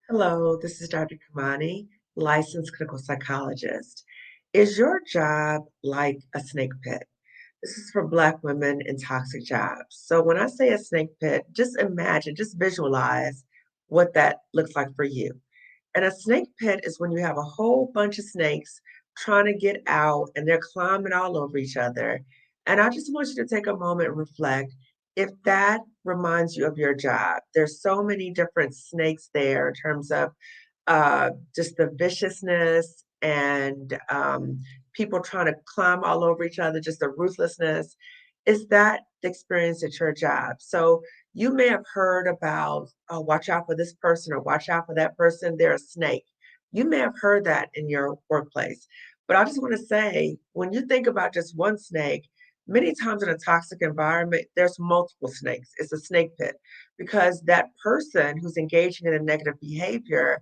Hello, this is Dr. Kamani, licensed clinical psychologist. Is your job like a snake pit? This is for Black women in toxic jobs. So when I say a snake pit, just imagine, just visualize what that looks like for you. And a snake pit is when you have a whole bunch of snakes trying to get out and they're climbing all over each other. And I just want you to take a moment and reflect if that reminds you of your job. There's so many different snakes there in terms of just the viciousness and people trying to climb all over each other, just the ruthlessness. Is that the experience at your job? So you may have heard about, oh, watch out for this person or watch out for that person. They're a snake. You may have heard that in your workplace. But I just want to say, when you think about just one snake, many times in a toxic environment, there's multiple snakes. It's a snake pit because that person who's engaging in a negative behavior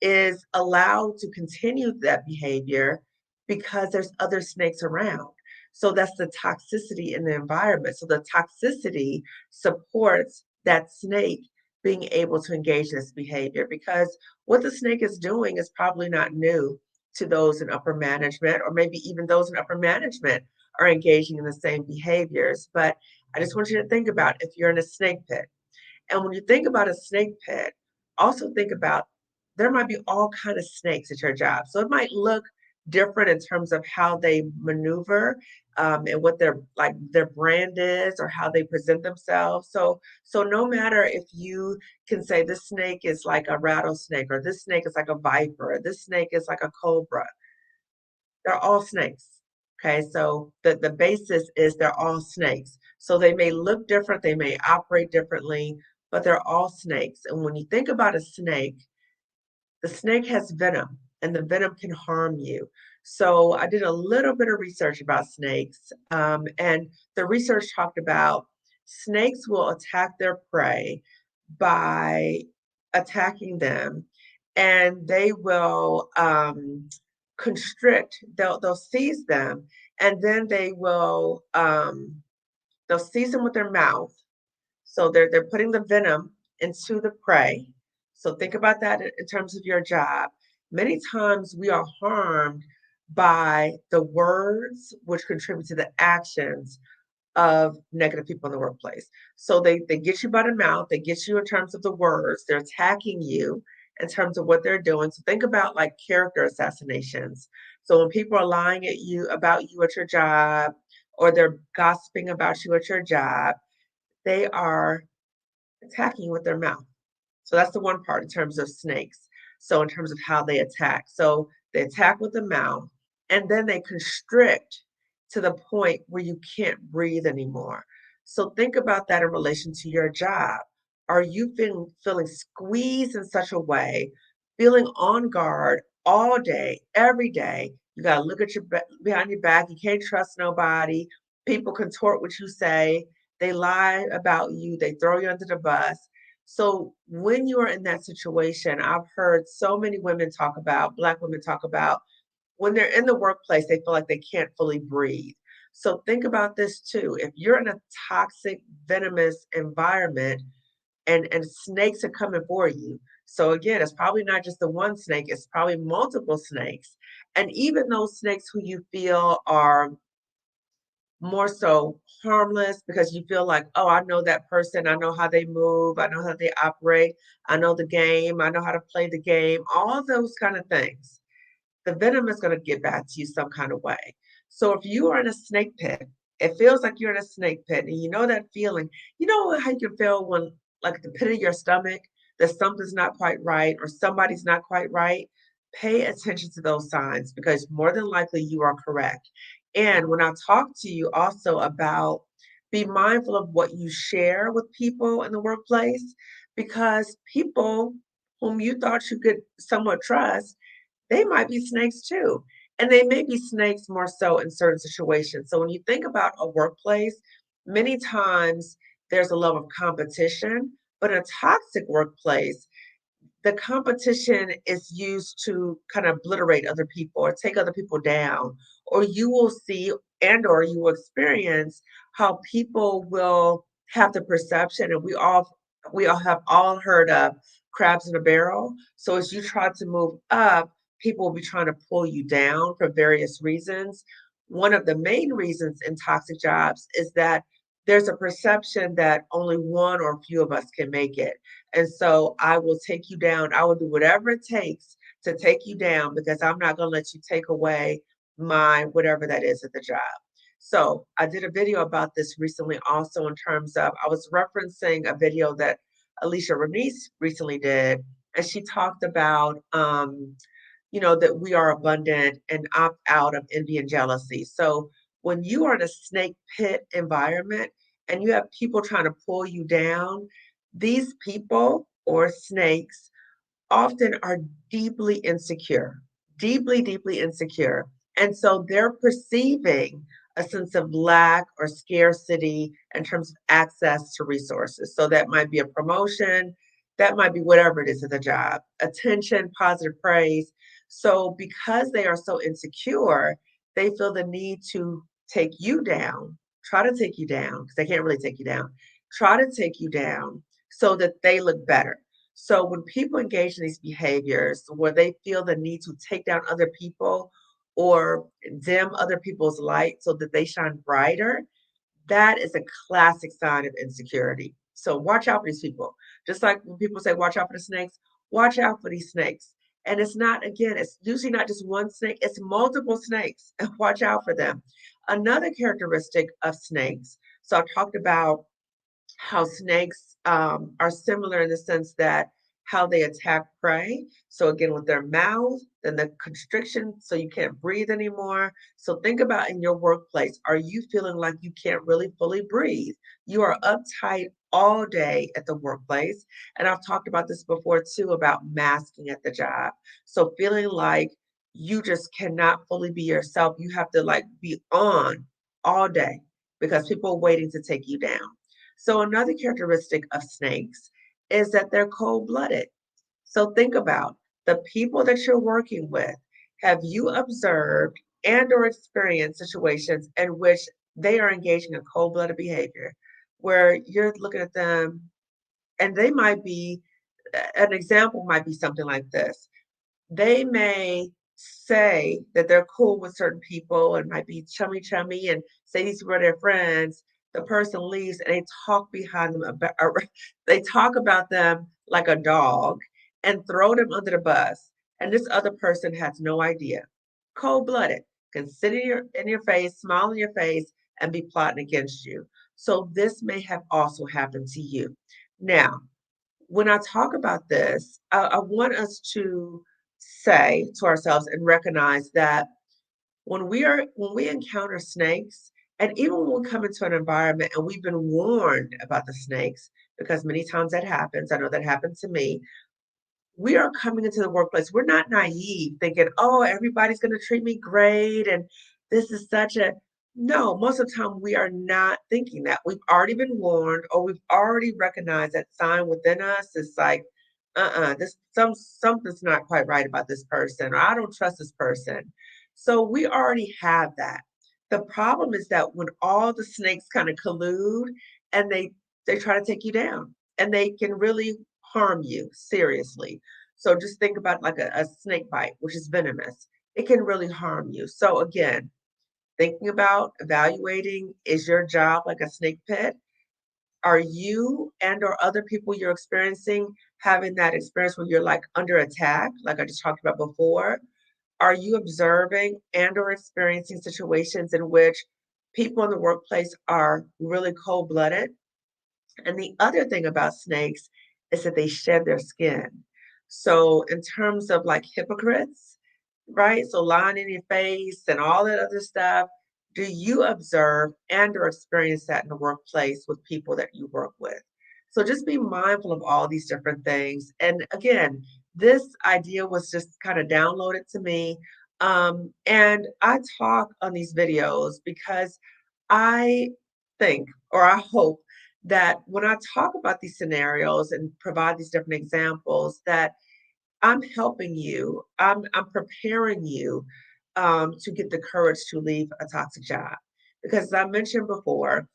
is allowed to continue that behavior because there's other snakes around. So that's the toxicity in the environment. So the toxicity supports that snake being able to engage in this behavior because what the snake is doing is probably not new to those in upper management, or maybe even those in upper management are engaging in the same behaviors. But I just want you to think about if you're in a snake pit. And when you think about a snake pit, also think about there might be all kind of snakes at your job. So it might look different in terms of how they maneuver and what their brand is or how they present themselves. So no matter if you can say this snake is like a rattlesnake or this snake is like a viper or this snake is like a cobra, they're all snakes. Okay, so the basis is they're all snakes. So they may look different, they may operate differently, but they're all snakes. And when you think about a snake, the snake has venom, and the venom can harm you. So I did a little bit of research about snakes, and the research talked about snakes will attack their prey by attacking them, and they will constrict. They'll seize them, and then they'll seize them with their mouth. So they're putting the venom into the prey. So think about that in terms of your job. Many times we are harmed by the words which contribute to the actions of negative people in the workplace. So they get you by the mouth, they get you in terms of the words, they're attacking you in terms of what they're doing. So think about like character assassinations. So when people are lying at you about you at your job, or they're gossiping about you at your job, they are attacking with their mouth. So that's the one part in terms of snakes. So in terms of how they attack. So they attack with the mouth and then they constrict to the point where you can't breathe anymore. So think about that in relation to your job. Are you feeling squeezed in such a way, feeling on guard all day, every day? You got to look at behind your back. You can't trust nobody. People contort what you say. They lie about you. They throw you under the bus. So when you are in that situation, I've heard so many women talk about, Black women talk about, when they're in the workplace, they feel like they can't fully breathe. So think about this too. If you're in a toxic, venomous environment and snakes are coming for you. So again, it's probably not just the one snake, it's probably multiple snakes. And even those snakes who you feel are more so harmless because you feel like, oh, I know that person. I know how they move. I know how they operate. I know the game. I know how to play the game. All those kind of things. The venom is going to get back to you some kind of way. So if you are in a snake pit, it feels like you're in a snake pit and you know that feeling. You know how you can feel when, like, at the pit of your stomach, that something's not quite right or somebody's not quite right? Pay attention to those signs because more than likely you are correct. And when I talk to you also about be mindful of what you share with people in the workplace because people whom you thought you could somewhat trust, they might be snakes too. And they may be snakes more so in certain situations. So when you think about a workplace, many times there's a level of competition, but in a toxic workplace, the competition is used to kind of obliterate other people or take other people down, or you will see and or you will experience how people will have the perception, and we all have all heard of crabs in a barrel. So as you try to move up, people will be trying to pull you down for various reasons. One of the main reasons in toxic jobs is that there's a perception that only one or a few of us can make it. And so I will take you down. I will do whatever it takes to take you down because I'm not going to let you take away my whatever that is at the job. So I did a video about this recently, also in terms of I was referencing a video that Alicia Renice recently did, and she talked about that we are abundant and opt out of envy and jealousy. So when you are in a snake pit environment and you have people trying to pull you down, these people or snakes often are deeply insecure, deeply, deeply insecure. And so they're perceiving a sense of lack or scarcity in terms of access to resources. So that might be a promotion, that might be whatever it is at the job, attention, positive praise. So because they are so insecure, they feel the need to take you down, try to take you down, because they can't really take you down, try to take you down so that they look better. So when people engage in these behaviors where they feel the need to take down other people or dim other people's light so that they shine brighter, that is a classic sign of insecurity. So watch out for these people. Just like when people say, watch out for the snakes, watch out for these snakes. And it's not, again, it's usually not just one snake, it's multiple snakes. And watch out for them. Another characteristic of snakes. So I talked about how snakes are similar in the sense that how they attack prey. So again, with their mouth, then the constriction, so you can't breathe anymore. So think about in your workplace, are you feeling like you can't really fully breathe? You are uptight all day at the workplace. And I've talked about this before too, about masking at the job. So feeling like you just cannot fully be yourself. You have to like be on all day because people are waiting to take you down. So another characteristic of snakes is that they're cold-blooded. So think about the people that you're working with. Have you observed and or experienced situations in which they are engaging in cold-blooded behavior where you're looking at them and they might be an example might be something like this. They may say that they're cool with certain people and might be chummy chummy and say these were their friends. The person leaves and they talk behind them about they talk about them like a dog and throw them under the bus. And this other person has no idea. Cold-blooded, can sit in your face, smile in your face, and be plotting against you. So this may have also happened to you. Now, when I talk about this, I want us to say to ourselves and recognize that when we encounter snakes, and even when we come into an environment and we've been warned about the snakes, because many times that happens, I know that happened to me, we are coming into the workplace. We're not naive thinking, oh, everybody's going to treat me great. And this is such a, no, most of the time we are not thinking that. We've already been warned or we've already recognized that sign within us is like, this something's not quite right about this person, or I don't trust this person. So we already have that. The problem is that when all the snakes kind of collude and they try to take you down and they can really harm you seriously. So just think about like a snake bite, which is venomous. It can really harm you. So again, thinking about evaluating, is your job like a snake pit? Are you and or other people you're experiencing having that experience where you're like under attack, like I just talked about before? Are you observing and or experiencing situations in which people in the workplace are really cold-blooded? And the other thing about snakes is that they shed their skin. So in terms of like hypocrites, right? So lying in your face and all that other stuff, do you observe and or experience that in the workplace with people that you work with? So just be mindful of all these different things. And again, this idea was just kind of downloaded to me. And I talk on these videos because I think, or I hope that when I talk about these scenarios and provide these different examples, that I'm helping you, I'm preparing you to get the courage to leave a toxic job. Because as I mentioned before,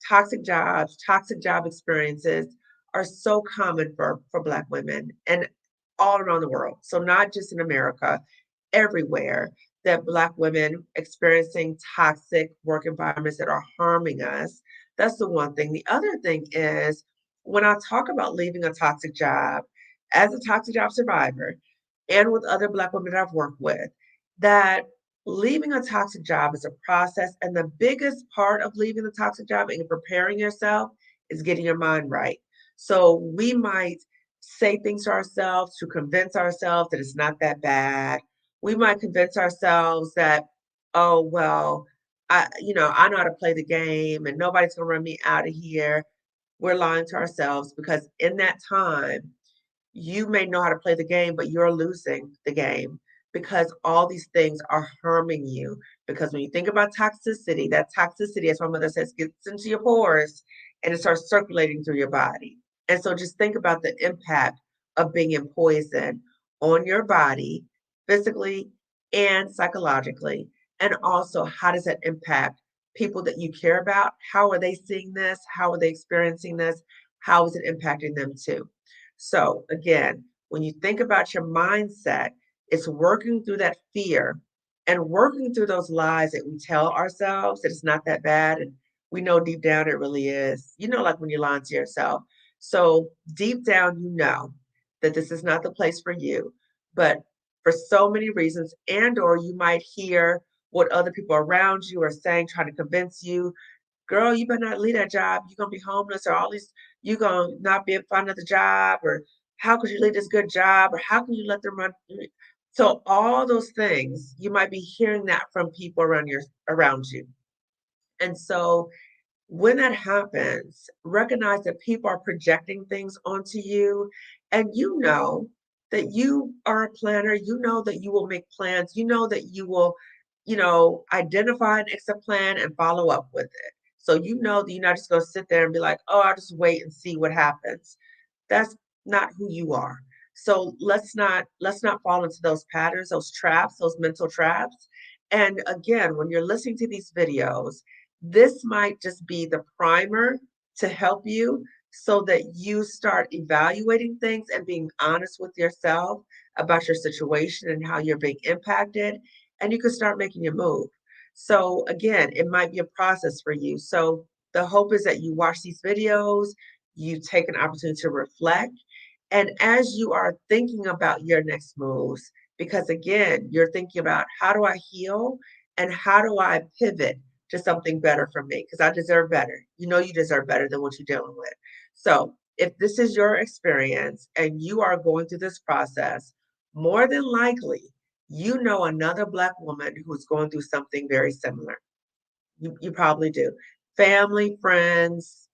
toxic jobs, toxic job experiences are so common for Black women and all around the world. So not just in America, everywhere that Black women experiencing toxic work environments that are harming us. That's the one thing. The other thing is when I talk about leaving a toxic job, as a toxic job survivor, and with other Black women that I've worked with, that leaving a toxic job is a process. And the biggest part of leaving the toxic job and preparing yourself is getting your mind right. So we might say things to ourselves to convince ourselves that it's not that bad. We might convince ourselves that, oh, well, I know how to play the game and nobody's gonna run me out of here. We're lying to ourselves because in that time, you may know how to play the game, but you're losing the game because all these things are harming you. Because when you think about toxicity, that toxicity, as my mother says, gets into your pores and it starts circulating through your body. And so just think about the impact of being in poison on your body, physically and psychologically. And also, how does that impact people that you care about? How are they seeing this? How are they experiencing this? How is it impacting them too? So again, when you think about your mindset, it's working through that fear and working through those lies that we tell ourselves that it's not that bad. And we know deep down it really is. Like when you're lying to yourself. So deep down, you know that this is not the place for you. But for so many reasons, and or you might hear what other people around you are saying, trying to convince you, girl, you better not leave that job. You're gonna be homeless, or all these, you're gonna not be able to find another job, or how could you leave this good job, or how can you let them run? So all those things, you might be hearing that from people around you. And so when that happens, recognize that people are projecting things onto you, and you know that you are a planner. You know that you will make plans. You know that you will, identify an exit plan and follow up with it. So you know that you're not just going to sit there and be like, oh, I'll just wait and see what happens. That's not who you are. So let's not fall into those patterns, those traps, those mental traps. And again, when you're listening to these videos, this might just be the primer to help you so that you start evaluating things and being honest with yourself about your situation and how you're being impacted, and you can start making your move. So again, it might be a process for you. So the hope is that you watch these videos, you take an opportunity to reflect, and as you are thinking about your next moves, because again, you're thinking about how do I heal and how do I pivot to something better for me? Because I deserve better. You know, you deserve better than what you're dealing with. So if this is your experience and you are going through this process, more than likely, you know another Black woman who's going through something very similar. You probably do. Family, friends,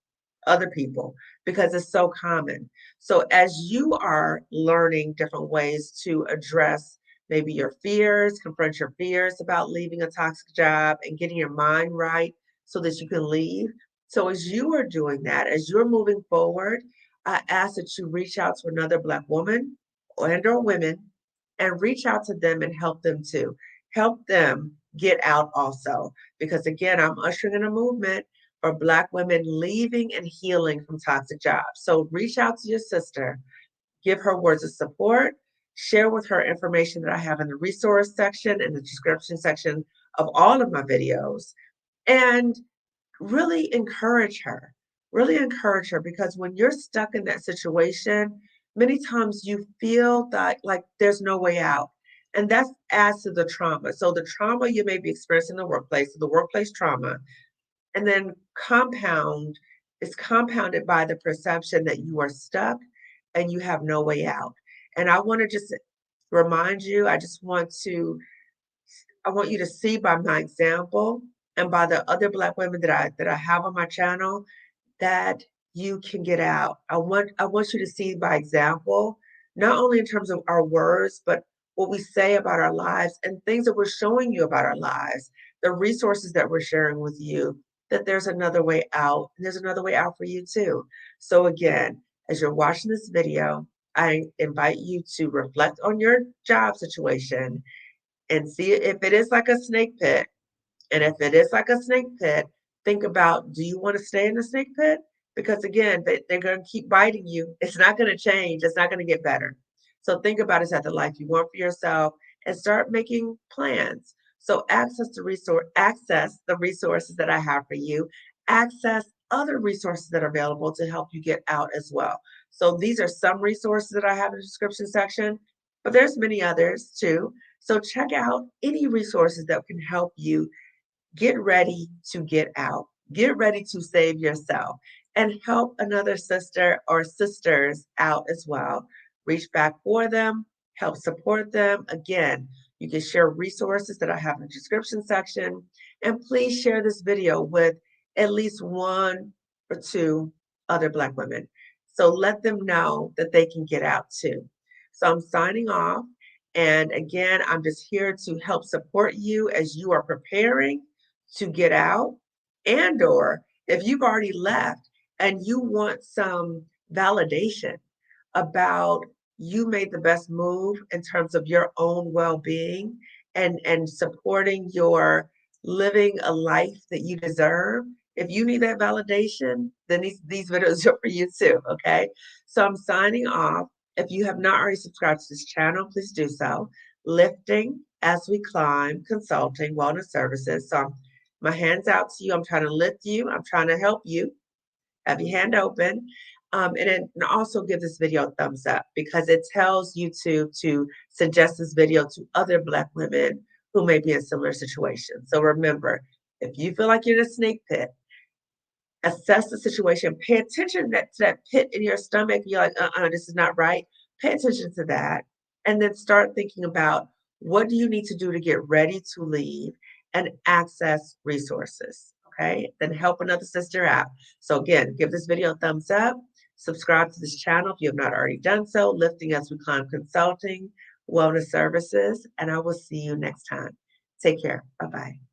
other people, because it's so common. So as you are learning different ways to address maybe your fears, confront your fears about leaving a toxic job and getting your mind right so that you can leave. So as you are doing that, as you're moving forward, I ask that you reach out to another Black woman and or women and reach out to them and help them too. Help them get out also. Because again, I'm ushering in a movement for Black women leaving and healing from toxic jobs. So reach out to your sister, give her words of support, share with her information that I have in the resource section and the description section of all of my videos, and really encourage her. Really encourage her, because when you're stuck in that situation, many times you feel that like there's no way out. And that adds to the trauma. So the trauma you may be experiencing in the workplace, the workplace trauma, and then is compounded by the perception that you are stuck and you have no way out. And I want to just remind you, I want you to see by my example and by the other Black women that I have on my channel that you can get out. I want you to see by example, not only in terms of our words, but what we say about our lives and things that we're showing you about our lives, the resources that we're sharing with you, that there's another way out. And there's another way out for you too. So again, as you're watching this video, I invite you to reflect on your job situation and see if it is like a snake pit. And if it is like a snake pit, think about, do you want to stay in the snake pit? because again, they're going to keep biting you. It's not going to change. It's not going to get better. So think about is that the life you want for yourself and start making plans. So access the resources that I have for you, access other resources that are available to help you get out as well. So these are some resources that I have in the description section, but there's many others too. So check out any resources that can help you get ready to get out. Get ready to save yourself and help another sister or sisters out as well. Reach back for them, help support them. Again, you can share resources that I have in the description section. And please share this video with at least one or two other Black women. So let them know that they can get out too. So I'm signing off. And again, I'm just here to help support you as you are preparing to get out, and or if you've already left and you want some validation about you made the best move in terms of your own well-being and supporting your living a life that you deserve. If you need that validation, then these videos are for you too. Okay, so I'm signing off. If you have not already subscribed to this channel, please do so. Lifting as we climb, consulting, wellness services. So my hands out to you. I'm trying to lift you. I'm trying to help you. Have your hand open. And also give this video a thumbs up because it tells YouTube to suggest this video to other Black women who may be in similar situations. So remember, if you feel like you're in a snake pit, assess the situation, pay attention to that pit in your stomach. You're like, this is not right. Pay attention to that. And then start thinking about what do you need to do to get ready to leave and access resources. Okay. Then help another sister out. So again, give this video a thumbs up, subscribe to this channel if you have not already done so, Lifting as We Climb Consulting, Wellness Services, and I will see you next time. Take care. Bye-bye.